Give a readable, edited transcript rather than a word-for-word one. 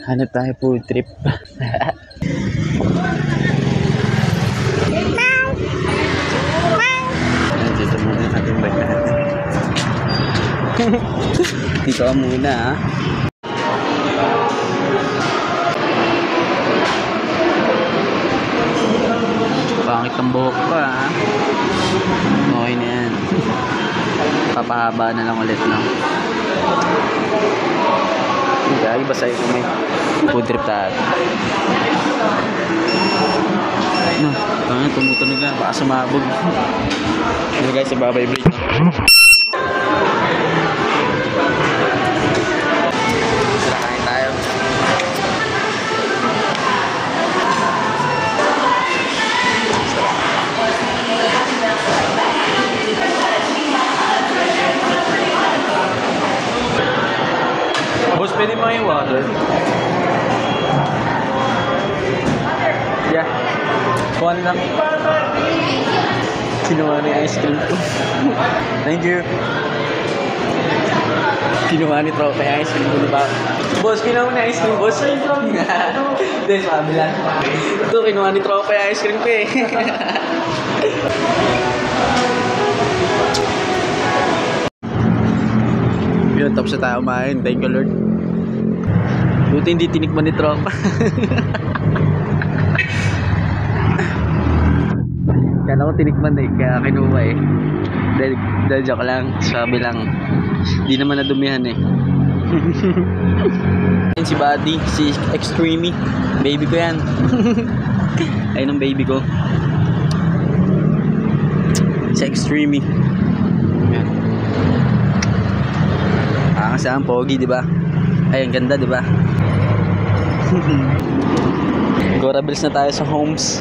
Hanap tayo food trip. Dito muna natin ba yan? Dito ka muna ha. Pangit ang buhok ko ha. Okay na yan. Papahaba na lang ulit no. Hindi, basta yung may food trip tayo. No, parang tumutunog na, baka sumabog. Dito guys, ibabibrate. Tara, kain tayo. Boss, pwede mga yung water? Yeah. Kuhan lang. Kinuha na yung ice cream ko. Thank you. Kinuha ni Tropa yung ice cream ko, diba? Boss, kinuha na ice cream, boss. Hindi, sabi lang. Ito, kinuha ni Tropa yung ice cream ko eh. Yun, tapos na tayo kumain. Thank you, Lord. Buti hindi tinikman ni Tropa. Kala ko tinikman eh, kaya kinuha eh. Dahil joke lang, sabi lang. Di naman nadumihan eh. Si Buddy, si Extreme. Baby ko yan. Ayun ang baby ko. Si Extreme. Yan. Kasi ang pogi, di ba? Ay, ang ganda, di ba? Go Rebels na tayo sa homes.